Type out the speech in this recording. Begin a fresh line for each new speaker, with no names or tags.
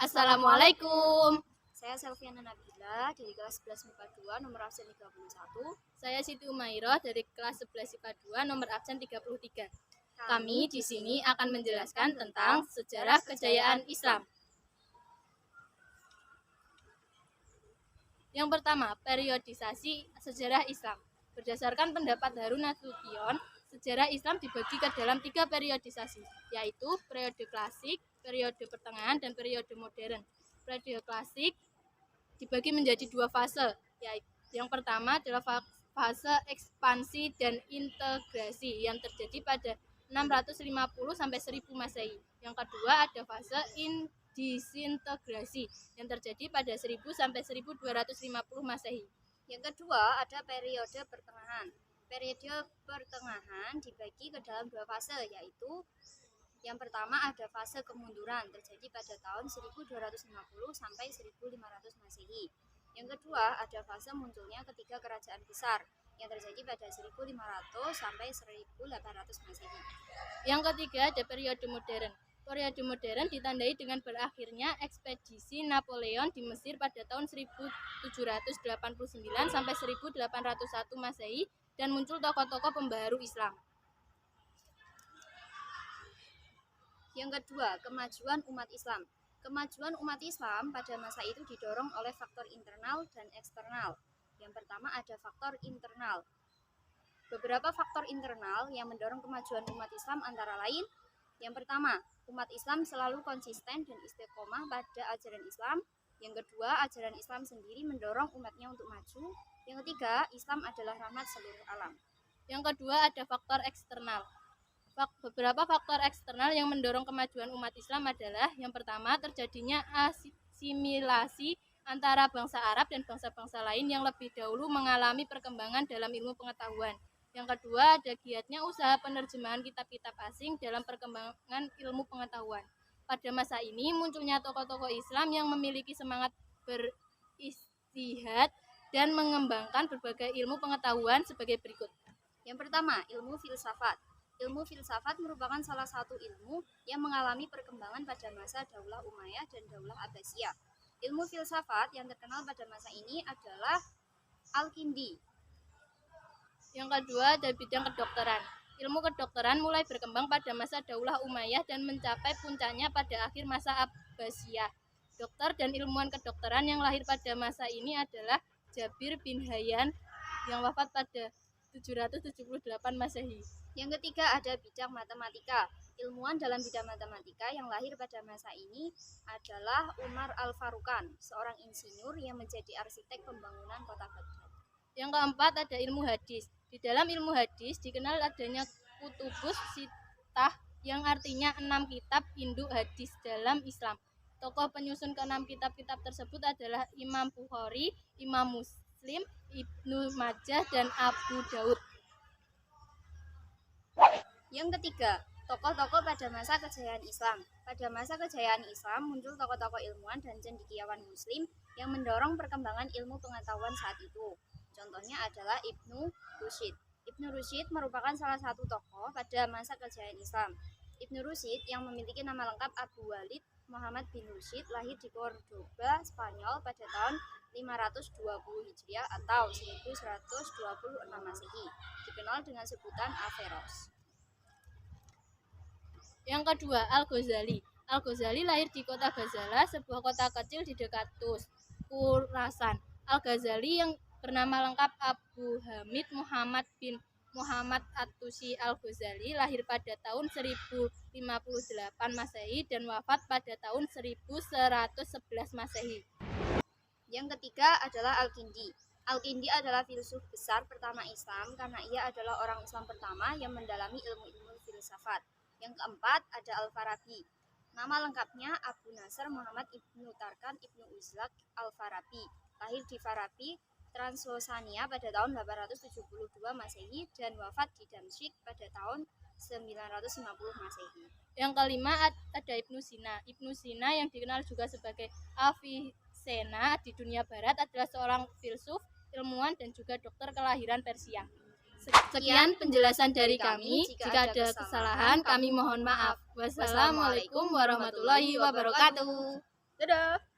Assalamualaikum.
Saya Selviana Nabila dari kelas 11 MIPA 2 nomor absen 31.
Saya Siti Umairah dari kelas 11 IPA 2 nomor absen 33. Kami di sini akan menjelaskan tentang sejarah kejayaan Islam. Yang pertama, periodisasi sejarah Islam. Berdasarkan pendapat Harun Nasution, sejarah Islam dibagi ke dalam 3 periodisasi, yaitu periode klasik, periode pertengahan, dan periode modern. Periode klasik dibagi menjadi 2 fase, yaitu yang pertama adalah fase ekspansi dan integrasi yang terjadi pada 650 sampai 1000 Masehi. Yang kedua ada fase disintegrasi yang terjadi pada 1000 sampai 1250 Masehi.
Yang kedua ada periode pertengahan. Periode pertengahan dibagi ke dalam 2 fase, yaitu yang pertama ada fase kemunduran terjadi pada tahun 1250 sampai 1500 Masehi. Yang kedua ada fase munculnya ketiga kerajaan besar yang terjadi pada 1500 sampai 1800 Masehi.
Yang ketiga ada periode modern. Periode modern ditandai dengan berakhirnya ekspedisi Napoleon di Mesir pada tahun 1789 sampai 1801 Masehi dan muncul tokoh-tokoh pembaharu Islam.
Yang kedua, kemajuan umat Islam. Kemajuan umat Islam pada masa itu didorong oleh faktor internal dan eksternal. Yang pertama ada faktor internal. Beberapa faktor internal yang mendorong kemajuan umat Islam antara lain: yang pertama, umat Islam selalu konsisten dan istiqomah pada ajaran Islam. Yang kedua, ajaran Islam sendiri mendorong umatnya untuk maju. Yang ketiga, Islam adalah rahmat seluruh alam.
Yang kedua ada faktor eksternal. Beberapa faktor eksternal yang mendorong kemajuan umat Islam adalah: yang pertama, terjadinya asimilasi antara bangsa Arab dan bangsa-bangsa lain yang lebih dahulu mengalami perkembangan dalam ilmu pengetahuan. Yang kedua, ada giatnya usaha penerjemahan kitab-kitab asing dalam perkembangan ilmu pengetahuan. Pada masa ini munculnya tokoh-tokoh Islam yang memiliki semangat beristihad dan mengembangkan berbagai ilmu pengetahuan sebagai berikut.
Yang pertama, ilmu filsafat. Ilmu filsafat merupakan salah satu ilmu yang mengalami perkembangan pada masa Daulah Umayyah dan Daulah Abbasiyah. Ilmu filsafat yang terkenal pada masa ini adalah Al-Kindi.
Yang kedua ada bidang kedokteran. Ilmu kedokteran mulai berkembang pada masa Daulah Umayyah dan mencapai puncaknya pada akhir masa Abbasiyah. Dokter dan ilmuwan kedokteran yang lahir pada masa ini adalah Jabir bin Hayyan yang wafat pada 778 Masehi.
Yang ketiga ada bidang matematika. Ilmuwan dalam bidang matematika yang lahir pada masa ini adalah Umar Al-Faruqan, seorang insinyur yang menjadi arsitek pembangunan kota Baghdad.
Yang keempat ada ilmu hadis. Di dalam ilmu hadis dikenal adanya kutubus sittah yang artinya 6 kitab induk hadis dalam Islam. Tokoh penyusun ke-6 kitab-kitab tersebut adalah Imam Bukhari, Imam Muslim, Ibnu Majah, dan Abu Daud.
Yang ketiga, tokoh-tokoh pada masa kejayaan Islam. Pada masa kejayaan Islam muncul tokoh-tokoh ilmuwan dan cendekiawan muslim yang mendorong perkembangan ilmu pengetahuan saat itu. Contohnya adalah Ibnu Rusyid. Ibnu Rusyid merupakan salah satu tokoh pada masa kejayaan Islam. Ibnu Rusyid yang memiliki nama lengkap Abu Walid Muhammad bin Rusyid lahir di Cordoba, Spanyol pada tahun 520 Hijriah atau 1126 Masehi. Dikenal dengan sebutan Averroes.
Yang kedua, Al-Ghazali. Al-Ghazali lahir di kota Ghazala, sebuah kota kecil di dekat Tus, Khurasan. Al-Ghazali yang bernama lengkap Abu Hamid Muhammad bin Muhammad At-Tusi Al-Ghazali lahir pada tahun 1058 Masehi dan wafat pada tahun 1111 Masehi.
Yang ketiga adalah Al-Kindi. Al-Kindi adalah filsuf besar pertama Islam karena ia adalah orang Islam pertama yang mendalami ilmu-ilmu filsafat. Yang keempat ada Al-Farabi. Nama lengkapnya Abu Nasr Muhammad Ibnu Tarkan Ibnu Uzlaq Al-Farabi. Lahir di Farabi, Transylvania pada tahun 872 Masehi dan wafat di Damsyik pada tahun 950 Masehi.
Yang kelima ada Ibnu Sina. Ibnu Sina yang dikenal juga sebagai Avicenna di dunia barat adalah seorang filsuf, ilmuwan, dan juga dokter kelahiran Persia. Sekian penjelasan dari kami. Jika ada kesalahan, kami mohon maaf. Wassalamualaikum warahmatullahi wabarakatuh. Dadah!